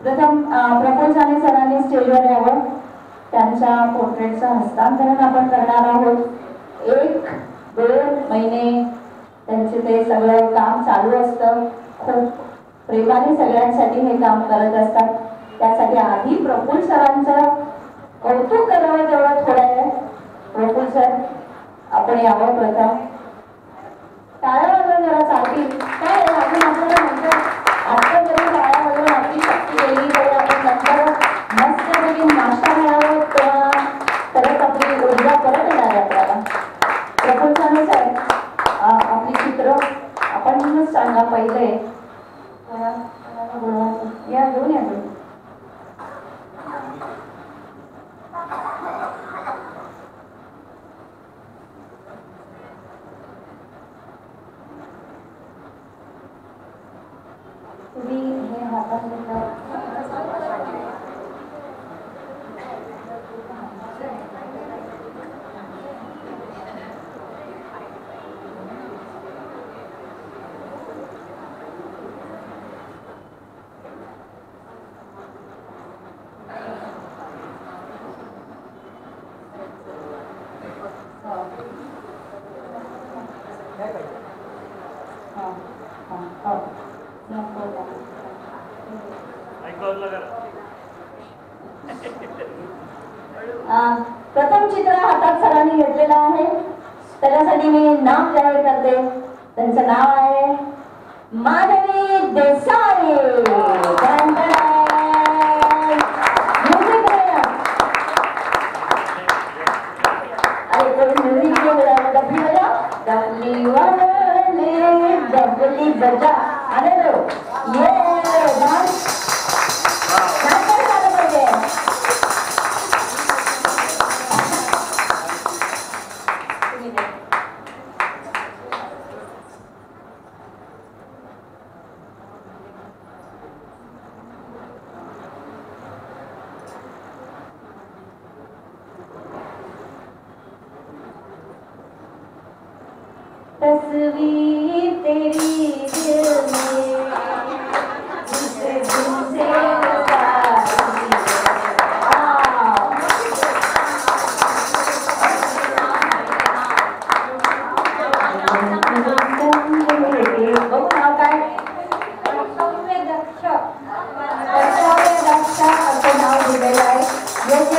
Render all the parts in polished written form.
प्रथम प्रफुल्ल साने सरांनी स्टेजवर यावं. त्यांच्या पोर्ट्रेटचं हस्तांतरण आपण करणार आहोत. 1-2 महिने त्यांचे ते सगळं काम चालू असतं. खूप प्रेमाने सगळ्यांसाठी हे काम करत असतात. त्यासाठी आधी प्रफुल्ल सरांचं कौतुक करावं तेवढं थोडं आहे. प्रफुल्ल सर आपण यावं. प्रथम टाळ्या वाजवून जरा चालतील काय आपण आपल्याला म्हणतो. आता जरी टाळ्या वाजवून आपली शक्ती गेली तरी आपण नंतर मस्तपैकी नाश्ता मिळावं तेव्हा परत आपली ऊर्जा परत येणार आहे आपल्याला. प्रफुल्ल साने सर आपली चित्र आपण सांगा पहिले. या घेऊन या तुम्ही हे हातात घेतलं. प्रथम चित्र हातात सरांनी घेतलेलं आहे. त्याच्यासाठी मी नाव जाहीर करते. त्यांचं नाव आहे माधवी देसाई. डबली बजा आले लो ये तस्वीर तेरी दिल में दूसरे दिन से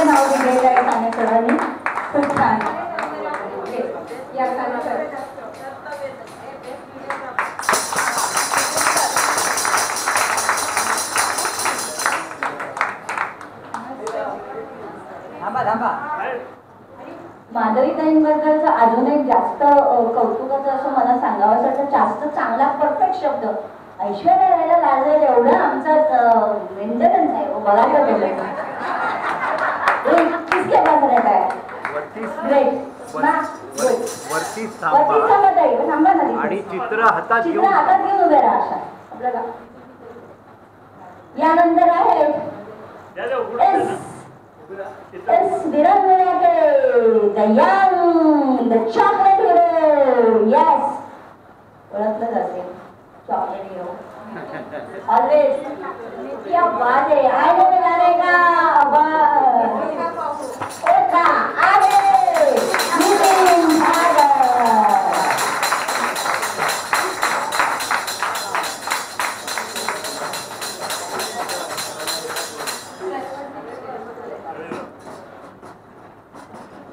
नाव दिलेलं आहे साने सरांनी. खूप छान. या साने सर माधवीताईंबद्दलचं अजून एक जास्त कौतुकाचं असं मला सांगावं वाटतं. जास्त चांगला परफेक्ट शब्द ऐश्वर्या राहायला लागेल एवढं आमचं मेंटेनन्स आहे. बघा किसके पास रहता है ग्रेट आणि चित्र हातात घेऊन उभे राहा. अशा आपल्याला यानंतर आहे विरंगुळा के दयान द चॉकलेट हिरो. यस ओळखलं जाते चॉकलेट हिरो ऑलवेज. क्या बात है. आगे में जानेगा ओका आगे नितिन भागर.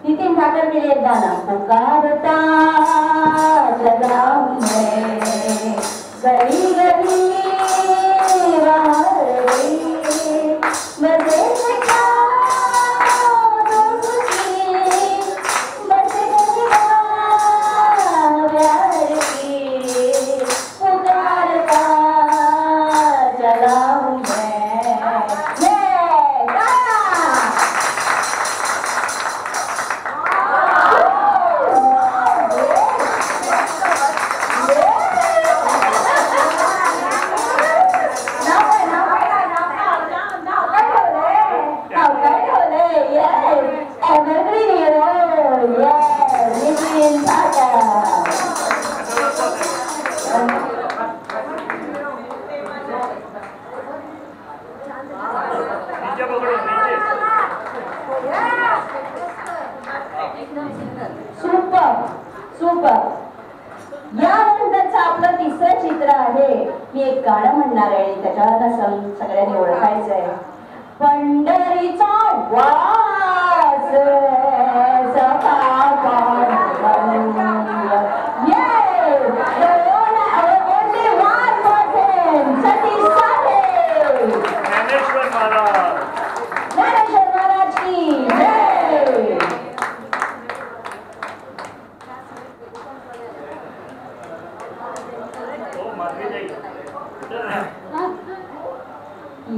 नितिन ठाकर के लिए एक गाना. पुकारता जगा मैं गली गली आणि त्याच्यावर सगळ्यांनी ओळखायचंय. पंढरीचा वास सखा Pandurang. Yes, only one person, Satish Sade. Dnyaneshwar Maharaj. Dnyaneshwar Maharaj की जय.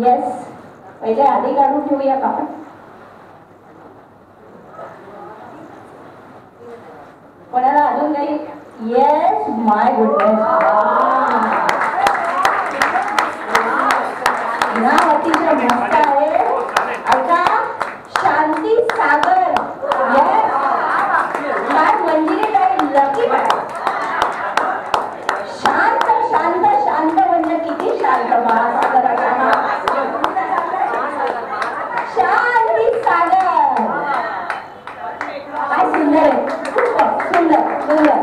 येस, पहिले आधी काढून ठेवूया का आपण? कोणाला अजून काही? येस, माय गुडनेस. नाव अतिशय मस्त आहे. ऐका, शांती सागर. येस, काय मंजिरी काही लकी बाय. शांत शांत शांत म्हणजे किती शांत महासागराचा नाव. शांती सागर. काय सुंदर आहे, खूप सुंदर सुंदर.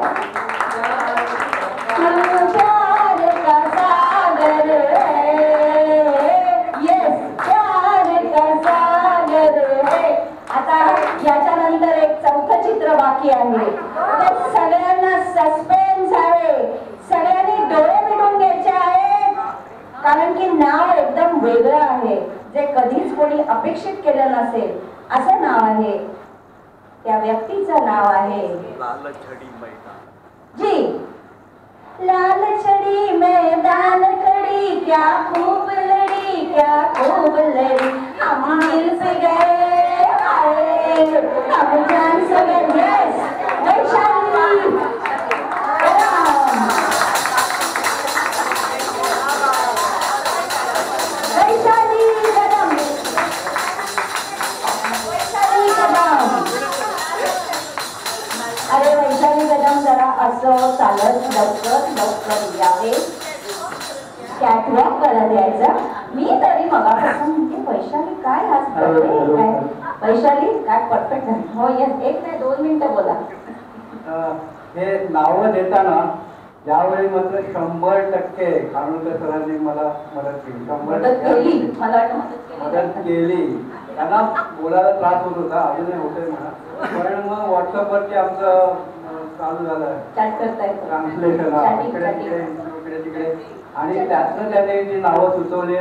प्यार का सागर है, येस प्यार का सागर है. आता याच्यानंतर एक चौथं चित्र बाकी आहे. ते सगळ्यांना सस्पेन्स आहे, सगळ्यांनी डोळे मिटून घ्यायचे आहेत, कारण की नाव एकदम वेगळं आहे, जे कधीच कोणी अपेक्षित केलं नसेल असं नाव आहे. त्या व्यक्तीचं नाव आहे लाल छडी मैदान. जी. लाल छड़ी मैदान खड़ी, क्या खूब लड़ी, क्या खूब लड़ी, हम दिल से गए आए, हम जान से गए. यस, वैशाली कदम. वैशाली कदम. वैशाली कदम. अरे वैशाली कदम, जरा असं चालत लवकर लवकर यावे, कॅटवॉक करत यायचं. मी तरी मगापासून म्हणते वैशाली काय आज बर्थडे काय. वैशाली काय परफेक्ट झाली. हो येस, एक नाही 2 मिनिटं बोला. हे नावं देताना यावेळी मात्र 100% खानोलकर सरांनी मला मदत केली. मदत केली, मला वाटतं मदत केली. त्यांना बोलायला त्रास होत होता, अजूनही होतोय म्हणा, पण मग व्हॉट्सअपवरती आमचं चालू झालं चॅट करता येतं. ट्रान्सलेशन इकडे तिकडे. आणि त्यातनं त्याने जी नावं सुचवली,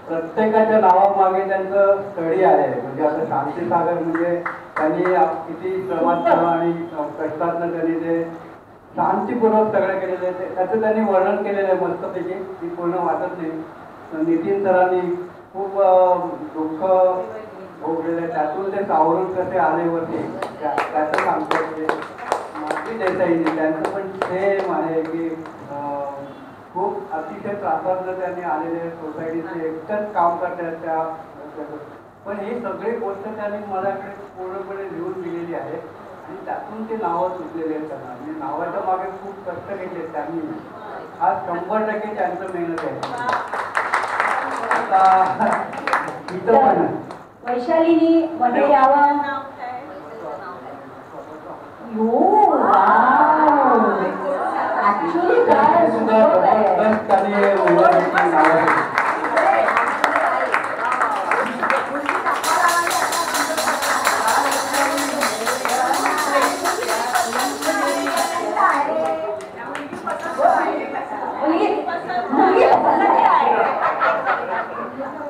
प्रत्येकाच्या नावामागे त्यांचं स्टडी आहे. म्हणजे आता शांतीसागर म्हणजे त्यांनी किती श्रमात आणि कष्टातनं त्यांनी ते शांतीपूर्वक सगळं केलेलं आहे, त्याचं त्यांनी वर्णन केलेलं आहे मस्तपैकी. ती पूर्ण वाटत नाही. नितीन सरांनी खूप दुःख भोगलेलं आहे, त्यातून ते सावरून कसे आले वरती त्याचं सांगतात. ते माधवी देसाईंनी त्यांचं पण सेम आहे की खूप अतिशय त्रासातनं त्यांनी आलेले सोसायटीचे एकटंच काम करतात त्या. पण ही सगळी गोष्ट त्यांनी माझ्याकडे पूर्णपणे लिहून दिलेली आहे आणि त्यातून ते नावं सुचलेली आहेत त्यांना. म्हणजे नावाच्या मागे खूप कष्ट घेतले त्यांनी. हा 100% त्यांचं मेहनत आहे. आता इथं पण वैशालीनी मध्ये यावं. ऍक्च्युली काय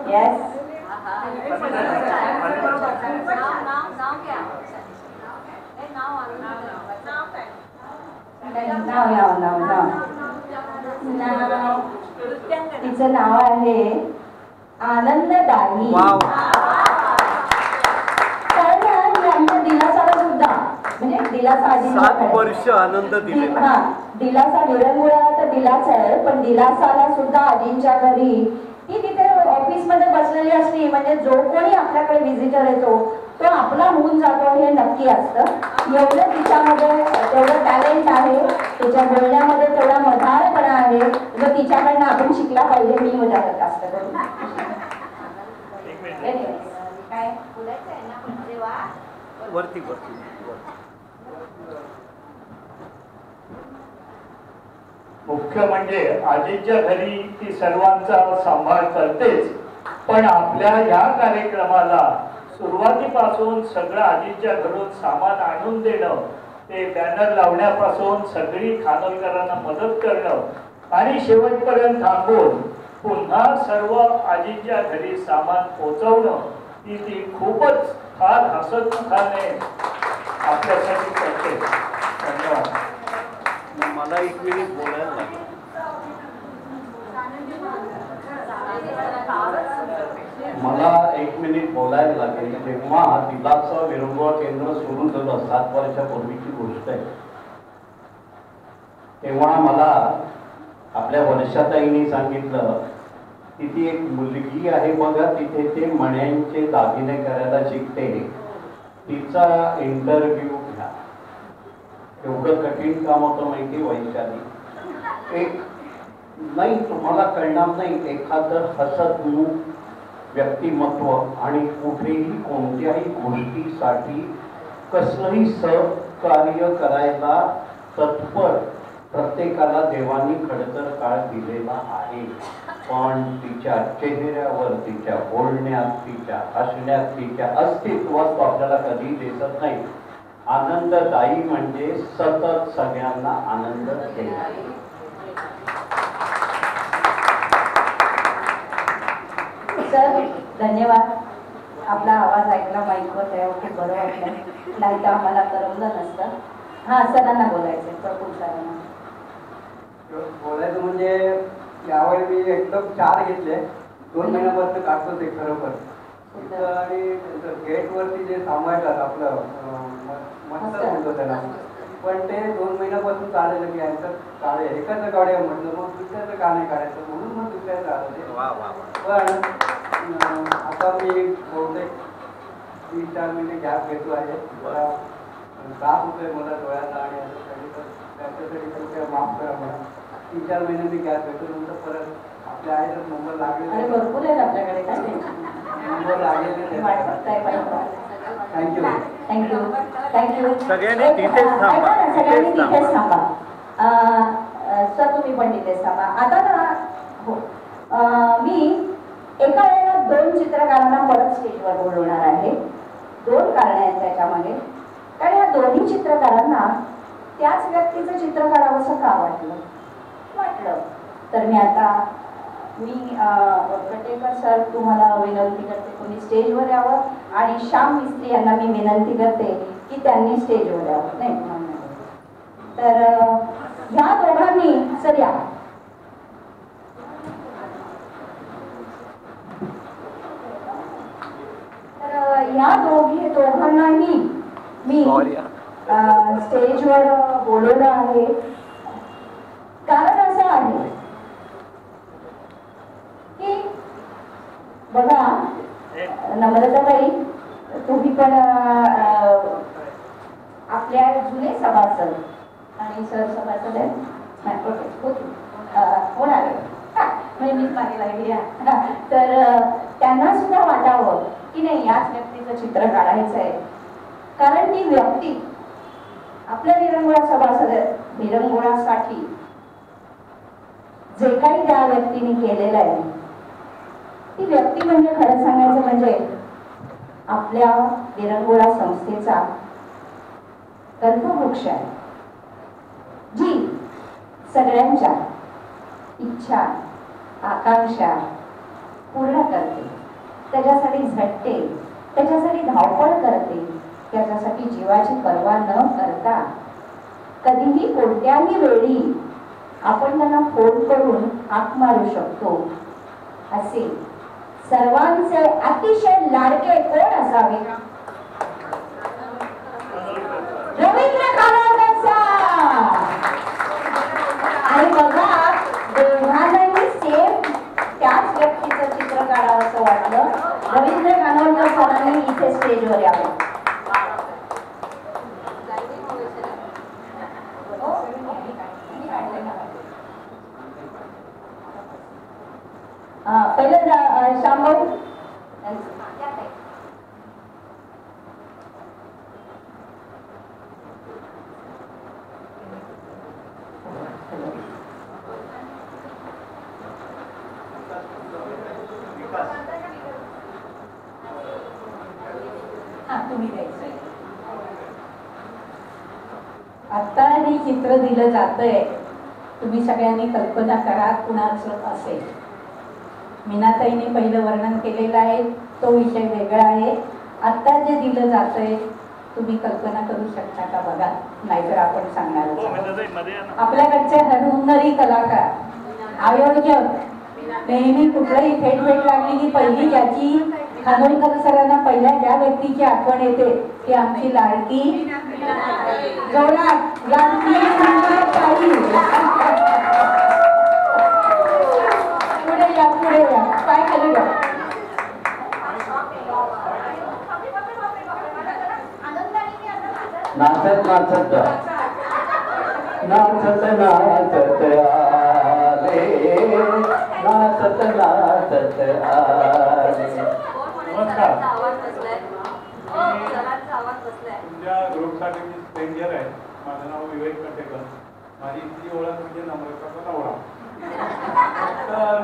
येस. तिचं नाव आहे आनंददायी. कारण दिलासाला सुद्धा म्हणजे दिलासा 7 वर्ष आनंद दिले. हा, दिलासा विरंगुळा तर दिलाच आहे, पण दिलासाला सुद्धा आजींच्या घरी ती तिथे ऑफिस मध्ये बसलेली असली म्हणजे जो कोणी आपल्याकडे व्हिजिटर येतो तो आपला होऊन जातो हे नक्की असतं. एवढं तिच्यामध्ये तेवढं टॅलेंट आहे, तिच्या बोलण्यामध्ये तेवढा मधारपणा आहे जो तिच्याकडनं आपण शिकला पाहिजे. मी मजा करत असते. काय बोलायचं आहे ना वरती मुख्य म्हणजे आजीच्या घरी ती सर्वांचा सांभाळ करतेच, पण आपल्या या कार्यक्रमाला सुरुवातीपासून सगळं आजीच्या घरून सामान आणून देणं, ते बॅनर लावण्यापासून सगळी खानोलकरांना मदत करणं आणि शेवटपर्यंत थांबून पुन्हा सर्व आजीच्या घरी सामान पोचवणं, ती खूपच फार हसतमुखाने आपल्यासाठी करते. धन्यवाद. मला 1 मिनिट बोलायला लागेल. मला 1 मिनिट बोलायला लागेल. जेव्हा दिलासा विरंगुळा केंद्र सुरू झालं 7 वर्षापूर्वीची गोष्ट आहे, तेव्हा मला आपल्या वर्षाताईंनी सांगितलं की ती एक मुलगी आहे बघा तिथे, ते मण्यांचे दागिने करायला शिकते, तिचा इंटरव्ह्यू घ्या. एवढं कठीण काम होतं माहिती वैशाली. एक नाही तुम्हाला कळणार नाही, एखादं हसतमुख व्यक्तिमत्व आणि कुठेही कोणत्याही गोष्टीसाठी कसलंही सहकार्य करायला तत्पर प्रत्येकाला देवानी खडतर काळ दिलेला आहे. पण तिच्या चेहऱ्यावर, तिच्या बोलण्यात, तिच्या हसण्यात, तिच्या अस्तित्वात तो आपल्याला कधी दिसत नाही. आनंददायी म्हणजे सतत सगळ्यांना आनंद देणारी. सर धन्यवाद. आपला आवाज ऐकला माईकवर, तेव्हा खूप बरं वाटलं. नाही तर आम्हाला करमलं नसतं. हा सरांना बोलायचं, प्रफुल्ल सरांना बोलायचं म्हणजे यावेळी मी एकदम 4 घेतले. 2 महिन्यापासून काढतो ते खरोखर. आणि गेटवरती जे सांभाळतात आपलं मस्त म्हणतो त्याला, पण ते 2 महिन्यापासून चालेल की यांचं काढे एकाच गाड्या म्हटलं, मग दुसऱ्याचं का नाही काढायचं म्हणून मग दुसऱ्याचं आलं ते. पण आता मी बहुतेक 3-4 महिने गॅप घेतो आहे. मला त्रास होतोय मला डोळ्याचा आणि त्याच्यासाठी कृपया माफ करा मला. 3-4 महिने मी गॅप घेतो. नंतर परत आपल्या आईचाच नंबर लागले, भरपूर आहेत आपल्याकडे. काय नंबर लागलेले. Thank you thank you thank you. सगळ्यांनी तिथेच थांबा. सगळ्यांनी तिथेच थांबा. सर तुम्ही पण तिथेच थांबा. आता ना हो, मी एका वेळेला 2 चित्रकारांना परत स्टेजवर बोलवणार आहे. 2 कारण आहेत त्याच्यामध्ये. कारण या दोन्ही चित्रकारांना त्याच व्यक्तीचं चित्र काढावंसं का वाटलं तर मी कटेकर सर तुम्हाला विनंती करते तुम्ही स्टेजवर यावं, आणि श्याम मिस्त्री यांना मी विनंती करते की त्यांनी स्टेजवर यावं. नाही तर ह्या दोघांनी सर या. तर ह्या दोघांनाही मी स्टेजवर बोलवलं आहे. कारण असं आहे की बघा नम्रताताई, तुम्ही पण आपल्या जुने सभासद आणि सर सभासद आहेत होणार म्हणजे मीच मागे लागली. तर त्यांना सुद्धा वाटावं की नाही याच व्यक्तीचं चित्र काढायचं आहे. कारण ती व्यक्ती आपल्या विरंगुळा सभासद विरंगुळासाठी जे काही त्या व्यक्तीने केलेलं आहे, ती व्यक्ती म्हणजे खरं सांगायचं म्हणजे आपल्या विरंगुळा संस्थेचा कल्पवृक्ष आहे, जी सगळ्यांच्या इच्छा आकांक्षा पूर्ण करते, त्याच्यासाठी झटते, त्याच्यासाठी धावपळ करते, त्याच्यासाठी जीवाची पर्वा न करता कधीही कोणत्याही वेळी आपण त्यांना फोन करून हाक मारू शकतो असे सर्वांचे अतिशय लाडके कोण असावे? रवींद्र कानोलकर साहेब. आणि बघा दोघांनाही सेम त्याच व्यक्तीचं चित्र काढावं असं वाटलं. रवींद्र कानोलकर सरांनी इथे स्टेजवर यावं. पहिलं श्यामभाऊ तुम्ही द्यायचं. आता हे चित्र दिलं जातंय, तुम्ही सगळ्यांनी कल्पना करा कुणाचं असेल. मीनाताईने पहिलं वर्णन केलेलं आहे, तो विषय वेगळा आहे. आता जे दिलं जातंय तुम्ही कल्पना करू शकता का बघा, नाहीतर आपण सांगणार आहोत. आपल्याकडचे हुन्नरी कलाकार, आयोजक नेहमी कुठलाही भेट लागली की पहिली ज्याची खानोलकर सरांना पहिल्या ज्या व्यक्तीची आठवण येते ती आमची लाडकी जोरात लाडकी ताई. पुढे या काय खाली या. नाचत नाचत नाचत नाचत आले, नाचत नाचत आले. नमस्कार. तुमच्या ग्रुपसाठी मी स्ट्रेंजर आहे. माझं नाव विवेक कटेकर. माझी इथली ओळख म्हणजे नम्रताचा नवरा. तर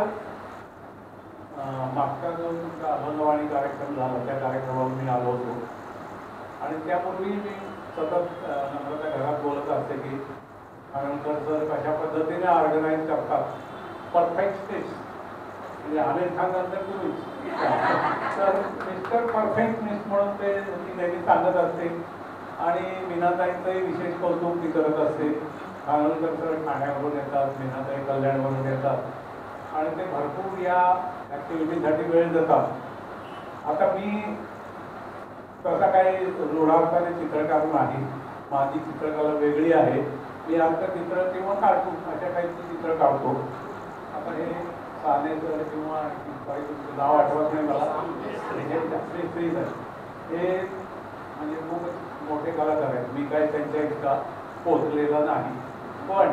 मागचा जो तुमचा अभंगवाणी कार्यक्रम झाला त्या कार्यक्रमावर मी आलो होतो आणि त्यापूर्वी मी सतत नम्रता घरात बोलत असते की खानोलकर सर कशा पद्धतीने ऑर्गनाईज करतात. परफेक्टनेस म्हणजे आम्ही सांगाल तुम्हीच. तर मिस्टर परफेक्टनेस म्हणून ते ती नेहमी सांगत असते आणि मीनाताईंचंही विशेष कौतुक ती करत असते. खानोलकर सर ठाण्यावरून येतात, मीनाताई कल्याणवरून येतात आणि ते भरपूर या ॲक्टिव्हिटीसाठी वेळ देतात. आता मी तसा काही रूढार्थाने चित्रकार नाही, माझी चित्रकला वेगळी आहे. मी चित्र किंवा कार्टून अशा टाईपची चित्र काढतो. आता हे सानेसर किंवा तुमचं नाव आठवत नाही मला, श्री सर हे म्हणजे खूप मोठे कलाकार आहेत. मी काय त्यांच्या इतका पोचलेला नाही, पण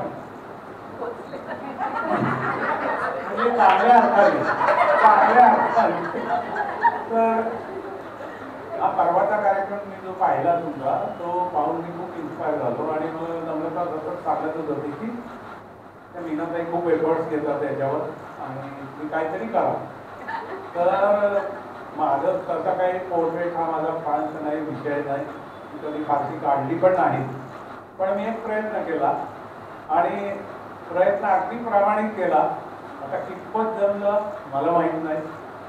म्हणजे चांगल्या अर्थाने तर हा परवाचा कार्यक्रम मी जो पाहिला तुमचा तो पाहून मी खूप इन्स्पायर झालो आणि मग नम्रता सतत सांगतच होती की त्या मीनाताई खूप एफर्ट्स घेतात त्याच्यावर आणि मी काहीतरी करा. तर माझं तसा काही पोर्ट्रेट हा माझा फारसा नाही, विषय नाही, मी कधी फारशी काढली पण नाही. पण मी एक प्रयत्न केला आणि प्रयत्न अगदी प्रामाणिक केला. आता कितपत जमलं मला माहीत नाही,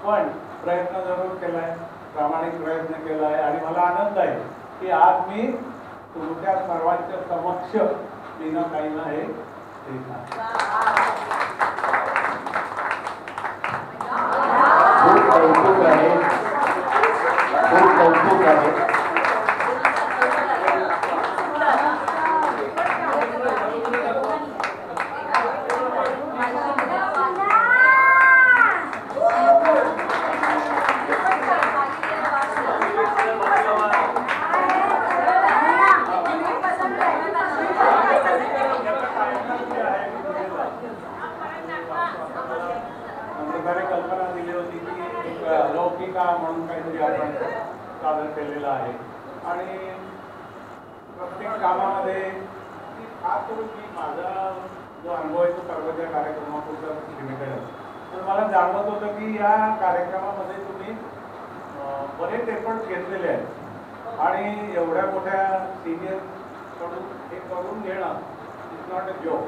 पण प्रयत्न जरूर केला आहे, प्रामाणिक प्रयत्न केला आहे आणि मला आनंद आहे की आज मी तुमच्या सर्वांच्या समक्ष मीनाताईंना हे खूप कौतुक आहे, खूप कौतुक आहे. कल्पना दिली होती की एक लौकिका म्हणून काहीतरी आपण सादर केलेलं आहे आणि प्रत्येक कामामध्ये खास करून की माझा जो अनुभव आहे तो सर्वच्या कार्यक्रमापुरता लिमिटेड आहे. तर मला जाणवत होतं की या कार्यक्रमामध्ये तुम्ही बरेच एफर्ट्स घेतलेले आहेत आणि एवढ्या मोठ्या सिनियरकडून हे करून घेणं इज नॉट अ जॉब.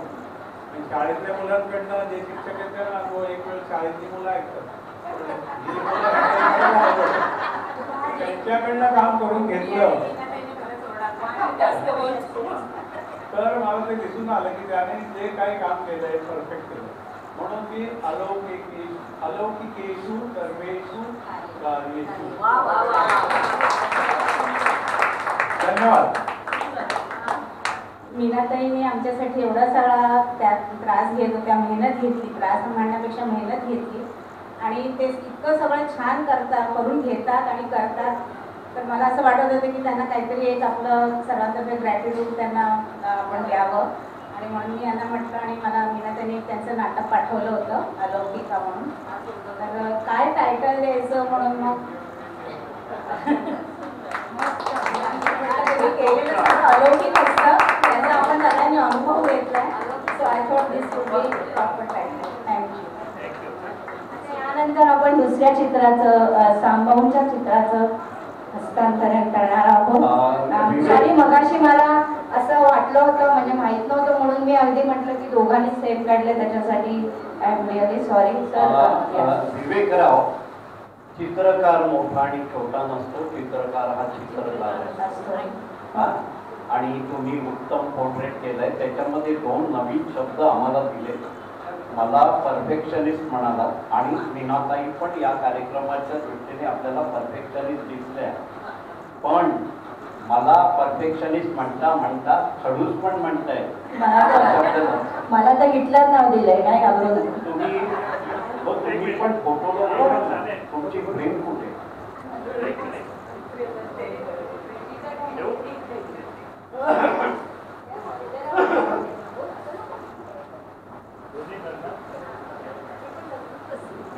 शाळेतल्या मुलांकडनं जे शिक्षक आहेत त्यांना अनुभव, एक वेळ शाळेतली मुलं ऐकतात, त्यांच्याकडनं काम करून घेतलं तर मला ते दिसून आलं की त्याने जे काही काम केलंय परफेक्ट केलं. म्हणून मी अलौकिकेषु सर्वेषु कार्येषु. धन्यवाद. मीनाताईने आमच्यासाठी एवढा सगळा त्यात त्रास घेत होत्या, मेहनत घेतली, त्रास म्हणण्यापेक्षा मेहनत घेतली आणि ते इतकं सगळं छान करतात, करून घेतात आणि करतात. तर मला असं वाटत होतं की त्यांना काहीतरी एक आपलं सर्वांतर्फे ग्रॅटिट्यूड त्यांना आपण द्यावं आणि म्हणून मी यांना म्हटलं आणि मला मीनाताईने त्यांचं नाटक पाठवलं होतं अलौकिका म्हणून. तर काय टायटल द्यायचं म्हणून मग अलौकिक असतं, त्याचा आपण सगळ्यांनी अनुभव घेतलाय. So I thought this would be proper title. Thank you. यानंतर आपण दुसऱ्या चित्राचं, सांभाऊंच्या चित्राचं हस्तांतरण करणार आहोत. सॉरी, मगाशी मला असं वाटलं होतं, म्हणजे माहित नव्हतं म्हणून मी अगदी म्हटलं की दोघांनी सेफ काढले, त्याच्यासाठी I am really sorry sir. Vivekrao, चित्रकार मोठा आणि छोटा नसतो, चित्रकार हा चित्रकार असतो. आणि तुम्ही उत्तम पोर्ट्रेट केलंय, त्याच्यामध्ये 2 नवीन शब्द आम्हाला दिले. मला परफेक्शनिस्ट म्हणाला आणि मीनाताई पण या कार्यक्रमाच्या दृष्टीने आपल्याला परफेक्शनिस्ट दिसल्या. पण मला परफेक्शनिस्ट म्हणता म्हणता खडूस पण म्हणताय. मला तर हिटलर नाव दिलंय, काय घाबरू नका. तुम्ही पण फोटोला तुमची फ्रेम कुठे?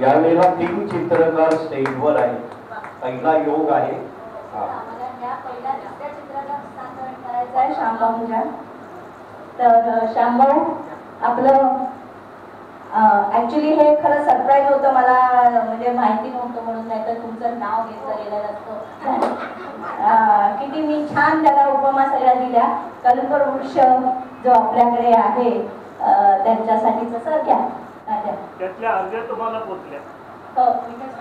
यावेळेला 3 चित्रकार स्टेजवर आहे. पहिला योग आहे श्यामभाऊच्या. तर श्यामभाऊ, आपलं ऍक्च्युली हे खरं सरप्राईज होतं मला, म्हणजे माहिती नव्हतं म्हणून, नाही तर तुमचं नाव घेतलं गेलं नसतं. किती मी छान त्याला उपमा सगळ्या दिल्या. कल्पवृक्ष जो आपल्याकडे आहे त्यांच्यासाठी सर घ्या, त्यातल्या अर्ध्या तुम्हाला पोचल्या.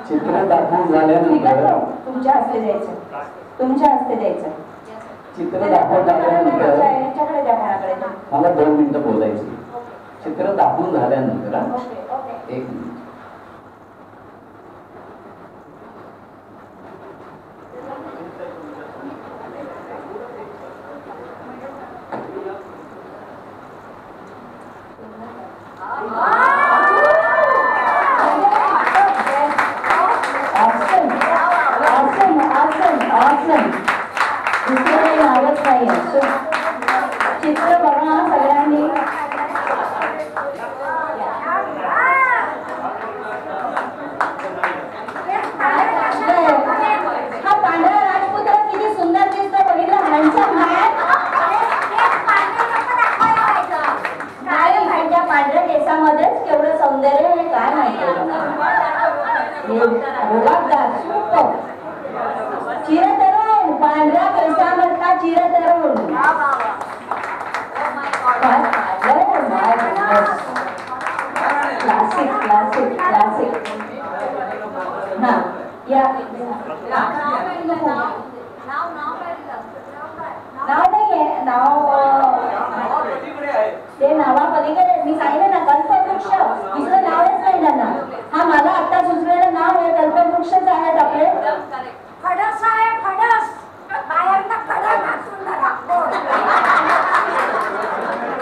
चित्र दाखवून झाल्यानंतर तुमच्या हस्ते द्यायचं, तुमच्या हस्ते द्यायचं. चित्र दाखवून झाल्यानंतर यांच्याकडे द्या कोणाकडे. मला 2 मिनिटं बोलायची. चित्र दाखवून झाल्यानंतर एक मिनिट. दुसरं काही नावच नाही. चित्र बघा सगळ्यांनी. हा पांढरा राजपुत्र किती सुंदर दिसतो, बघितलं? हँडसम नाही, ह्यांच्या पांढऱ्या केसामध्येच केवढं सौंदर्य आहे काय माहिती. चिरतरुण, पांढऱ्या केसामधला चिरतरुण. Classic classic classic. हा या नाव नाहीये, ते नावापलीकडे मी सांगितलं ना, कल्पवृक्ष. दुसरं नावच नाही त्यांना. हा मला आता सुचलेलं नाव आहे, कल्पवृक्षच आहेत आपले. फडस आहे, फडस. बाहेरनं कडक घासून धरा.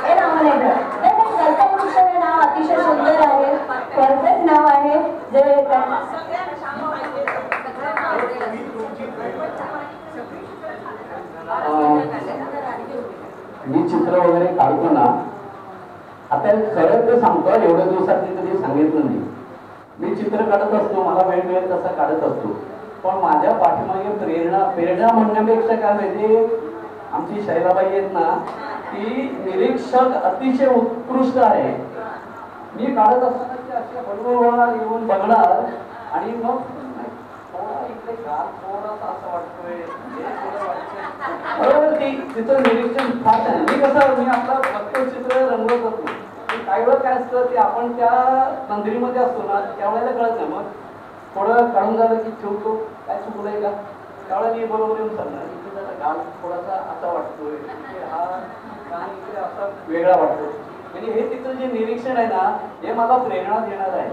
हे नाव नाही तर. कल्पवृक्ष हे नाव अतिशय सुंदर आहे, परफेक्ट नाव आहे. जे मी चित्र वगैरे काढतो ना, आता खरं ते सांगतो, एवढ्या दिवसात मी कधी सांगितलं नाही. मी चित्र काढत असतो, मला वेळ मिळेल तसा काढत असतो. पण माझ्या पाठीमागे प्रेरणा म्हणण्यापेक्षा काय माहिती, आमची शैलाबाई आहेत ना, ती निरीक्षक अतिशय उत्कृष्ट आहे. मी काढत असताना ती अशी हळूहळू येऊन बघणार आणि मग इकडे थोडासा असं वाटतोय, बरोबर. तिचं निरीक्षण फास्ट आहे. मी आपला फक्त चित्र रंगवत असतो. काही वेळ काय असतं, ते आपण त्या तंद्रीमध्ये असतो ना, त्यावेळेला कळत नाही. मग थोडं काढून झालं की ठेवतो, काय चुकलंय का, त्यावेळेला मी बरोबर येऊन सांगणार इथे जरा गाल थोडासा असा वाटतोय, हा कान इकडे असा वेगळा वाटतो. म्हणजे हे तिचं जे निरीक्षण आहे ना, हे मला प्रेरणा देणार आहे.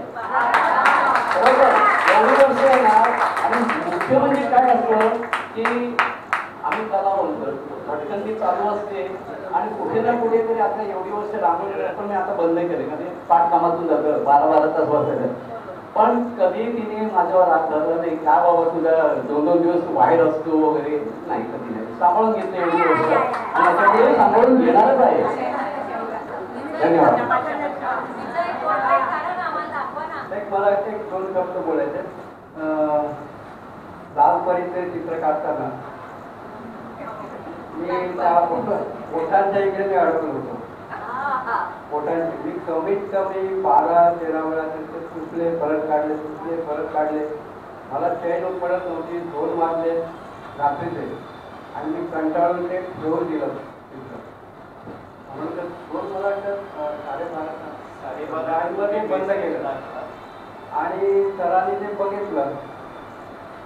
बरोबर, एवढी वर्ष आहे ना. आणि मुख्य म्हणजे काय असतं की आम्ही कला बोलतो, भटकंती चालू असते आणि कुठे ना कुठे तरी आता एवढी वर्ष रांगोळी, पण मी आता बंद केले, म्हणजे पाठ कामातून जातं 12-12 तास बसायचं. पण कधी तिने माझ्यावर राग धरला नाही, काय बाबा तुझा 2-2 दिवस बाहेर असतो वगैरे, नाही, कधी नाही. सांभाळून घेतलं एवढी गोष्ट आणि याच्यापुढे सांभाळून घेणारच आहे. धन्यवाद. मला 1-2 शब्द बोलायचे. लालपरीचे चित्र काढताना मी त्या पोटांच्या इकडे मी अडकलो होतो. पोटांचे मी कमीत कमी 12-13 वेळा त्यांचे सुचले, परत काढले, सुचले, परत काढले. मला चैन पडत नव्हती. 2 मारले, रात्रीचे, आणि मी कंटाळून ते ठेवून दिलं चित्र. म्हणून तर दोन मला वाटतं 12:30 ते बंद केलं आणि सरांनी ते बघितलं.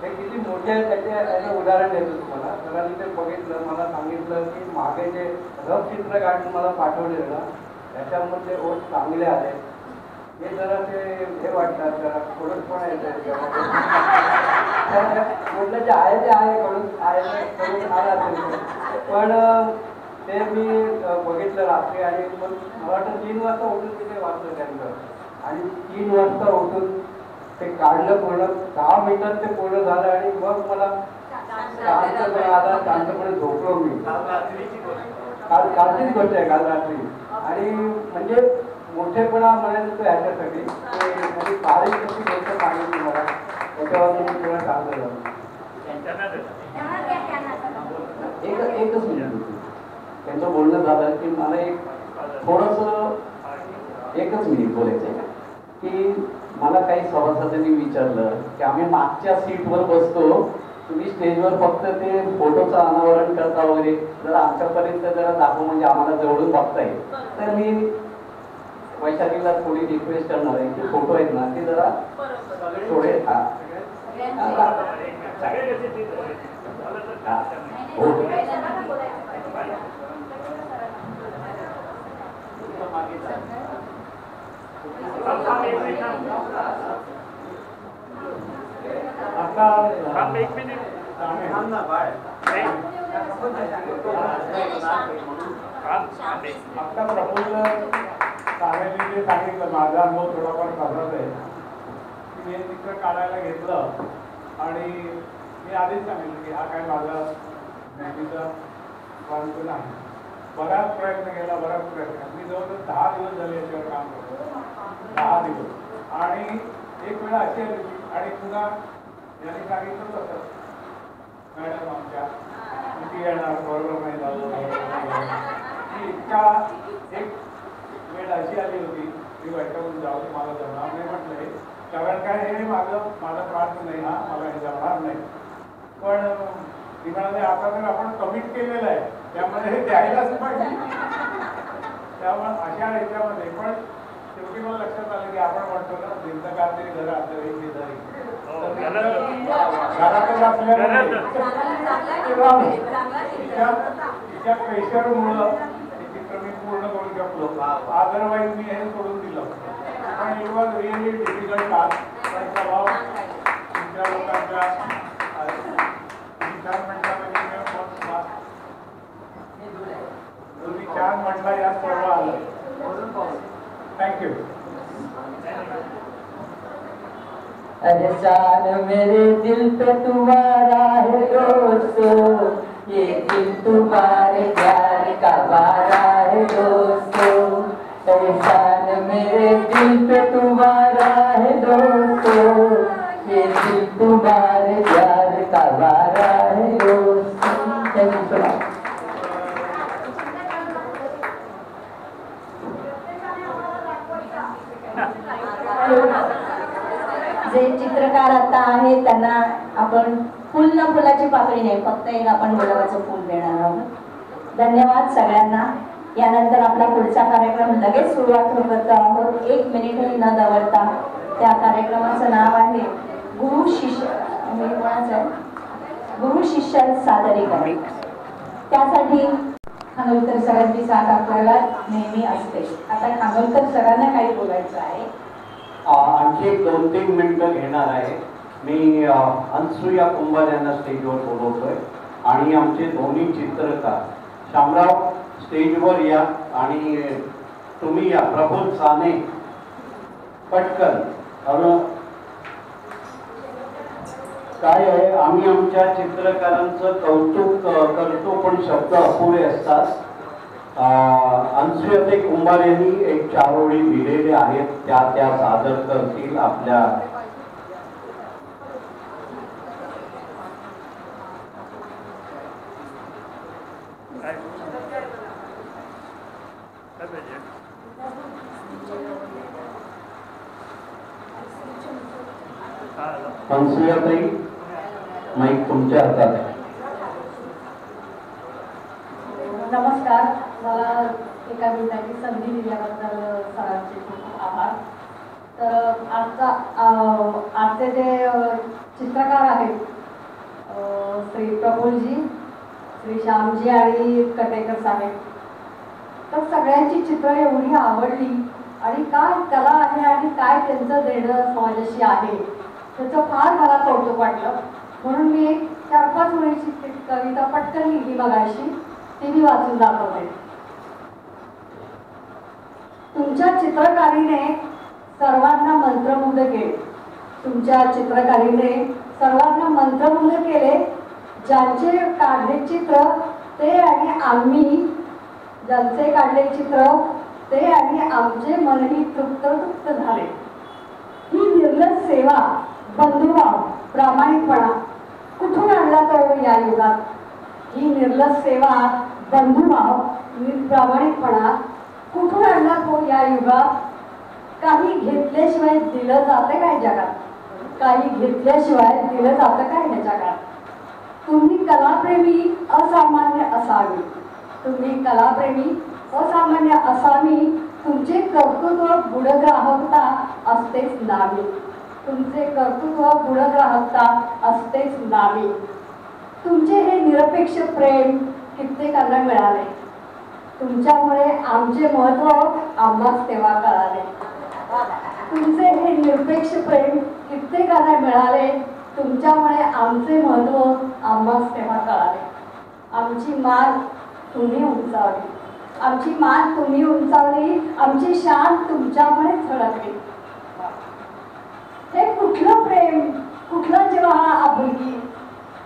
हे किती मोठे आहे त्याचे उदाहरण देतो तुम्हाला. सरांनी ते बघितलं, मला सांगितलं की मागे जे रफ चित्र काढून मला पाठवलेलं ना त्याच्यामध्ये ओठ चांगले आले. हे जरा ते हे वाटतात, जरा थोडंच पण येतं म्हटलं जे आहे ते आहे, करून आला असेल. पण ते मी बघितलं रात्री आणि मग मला वाटतं 3 वाजता उठून तिथे वाचलं त्यांचं. आणि 3 वाजता उठून ते काढलं पूर्ण. 10 मिनिटात ते पूर्ण झालं आणि मग मला शांतपणे आला, शांतपणे झोपलो मी. कालचीच गोष्ट आहे, काल रात्री. आणि म्हणजे मोठेपणा म्हणायचं तो ह्याच्यासाठी आणि बारीक कशी गोष्ट सांगितली मला त्याच्यावरती मी थोडं सांगतो. एकच मिनिट त्यांचं बोलणं झालं की मला एक थोडंसं एकच मिनिट बोलायचं आहे की मला काही सभासदांनी विचारलं की आम्ही मागच्या सीटवर बसतो, तुम्ही स्टेजवर फक्त ते फोटोचं अनावरण करता वगैरे, जर आमच्यापर्यंत जरा दाखव म्हणजे आम्हाला जवळून बघता येईल. तर मी वैशालीला थोडी रिक्वेस्ट करणार आहे की फोटो आहेत ना ते जरा थोडे आता प्रफुल्ल साहेबांनी सांगितलं, माझा अनुभव थोडाफार तसाच आहे की मी हे चित्र काढायला घेतलं आणि मी आधीच सांगितलं की हा काय माझा नेहमीचा मार्ग नाही. बराच प्रयत्न केला. मी जवळजवळ 10 दिवस झाले याच्यावर काम करतो, 10 दिवस. आणि एक वेळा अशी आली आणि पुन्हा यांनी सांगितलं तसं, मॅडम आमच्या किती येणार, बरोबर नाही झालं. इतका एक वेळ अशी आली होती की वैशाखून जाऊ दे, मला जमणार नाही म्हटलंय. कारण काय हे माझा प्रार्थ नाही, हा मला हे जमणार नाही. पण ती म्हणाले आता तर आपण कमिट केलेलं आहे त्यामध्ये हे द्यायलाच पाहिजे. त्यामुळे अशा ह्याच्यामध्ये पण शेवटी मला लक्षात आलं की आपण म्हणतो ना जिंत काहीतरी घर आपल्या शेजारी घरातच असल्यामुळे तिच्या प्रेशरमुळं चित्र मी पूर्ण करू शकलो. अदरवाईज मी हे सोडून दिलं. पण it was really difficult task. पण स्वभाव तुमच्या लोकांच्या 4 मिनिटामध्ये तुम्ही 4 म्हटला यात सर्व आलं. थँक्यू. अरे जान मेरे दिल पे तुम्हारा है दोस्तों, ये दिल तुम्हारे प्यार का बारा है दोस्तों. अरे जान मेरे दिल पे तुम्हारा है दोस्तों, ये दिल तुम्हारे प्यार का बारा है दोस्तों. Thank you so much. जे चित्रकार आता आहेत त्यांना आपण फुल ना फुलाची पाकळी नाही, फक्त एक आपण गुलाबाचं फुल देणार आहोत. धन्यवाद सगळ्यांना. यानंतर आपला पुढचा कार्यक्रम लगेच सुरुवात करत आहोत. 1 मिनिटही न दवडता. त्या कार्यक्रमाचं नाव आहे गुरु शिष्य. हे कोणाचं आहे? गुरु शिष्य सादरीकरण. त्यासाठी खानोलकर सरांची साथ आपल्याला नेहमी असते. आता खानोलकर सरांना काही बोलायचं आहे. आणखी 2-3 मिनिटं घेणार आहे. मी अनसूया कुंभार यांना स्टेजवर बोलवतोय आणि आमचे दोन्ही चित्रकार शामराव स्टेजवर या आणि तुम्ही या. प्रफुल्ल साने पटकन. काय आहे, आम्ही आमच्या चित्रकारांचं कौतुक करतो पण शब्द अपुरे असतात. अनसूयाताई कुंभार यांनी एक 4 ओळी दिलेले आहेत, त्या सादर करतील आपल्या. अनसूयाताई माईक तुमच्या हातात आहे. नमस्कार. मला एका मिनिटाची संधी दिल्याबद्दल सरांचे खूप खूप आभार. तर आजचे जे चित्रकार आहेत श्री प्रफुल्लजी, श्री श्यामजी आणि कटेकर साहेब, तर सगळ्यांची चित्र एवढी आवडली आणि काय कला आहे आणि काय त्यांचं देणं समाजाशी आहे त्याचं फार मला कौतुक वाटलं. म्हणून मी एक 4-5 ओळीची कविता पटकन लिहिली मगाशी, ती मी वाचून दाखवते. तुमच्या चित्रकारीने सर्वांना मंत्रमुग्ध केले. तुमच्या चित्रकारीने सर्वांना मंत्रमुग्ध केले. ज्यांचे काढले चित्र ते आणि आम्ही, ज्यांचे काढले चित्र ते आणि आमचे मनही तृप्त झाले. ही निर्लज सेवा, बंधुभाव, प्रामाणिकपणा कुठून आणला तो या युगात? ही निर्लज सेवा, बंधुभाव, प्रामाणिकपणा कुठून आणला तो या युगात? काही घेतल्याशिवाय दिलं जातं काय जगात? काही घेतल्याशिवाय दिलं जातं काय ह्या जगात? तुम्ही कलाप्रेमी असामान्य असावी. तुम्ही कलाप्रेमी असामान्य असावी. तुमचे कर्तृत्व गुणग्राहकता असतेच नामी. तुमचे कर्तृत्व गुणग्राहकता असतेच नामी. तुमचे हे निरपेक्ष प्रेम कित्येकांना मिळाले. तुमच्यामुळे आमचे महत्व आम्हाच तेव्हा कळाले. तुमचे हे निरपेक्ष प्रेम कित्येकांना मिळाले. तुमच्यामुळे आमचे महत्व आम्हाच तेव्हा कळाले. आमची मान तुम्ही उंचावली. आमची मान तुम्ही उंचावली. आमची शान तुमच्यामुळे झळकली. हे कुठलं प्रेम, कुठलं जिव्हाळा आपुलकी?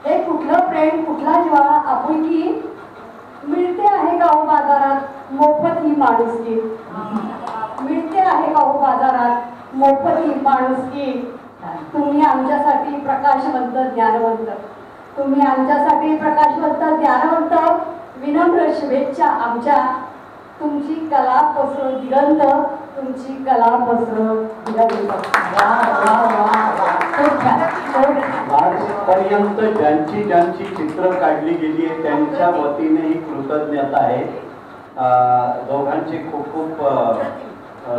हे कुठलं प्रेम, कुठला जिव्हाळा आपुलकी? मिळते आहे का हो बाजारात मोफत ही माणुसकी? मिळते आहे का हो बाजारात मोफत ही माणुसकी? तुम्ही आमच्यासाठी प्रकाशवंत ज्ञानवंत. तुम्ही आमच्यासाठी प्रकाशवंत ज्ञानवंत. विनम्र शुभेच्छा आमच्या. तुमची कला पसरो दिगंत. तुमची कला पसरो दिगंत. आजपर्यंत ज्यांची ज्यांची चित्र काढली गेली आहे त्यांच्या वतीने ही कृतज्ञता आहे. दोघांचे खूप खूप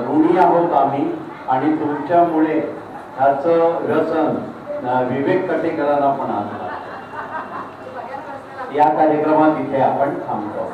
ऋणी आहोत आम्ही. आणि तुमच्यामुळे ह्याचं व्यसन विवेक कटेकरांना पण आणलं. या कार्यक्रमात इथे आपण थांबतो.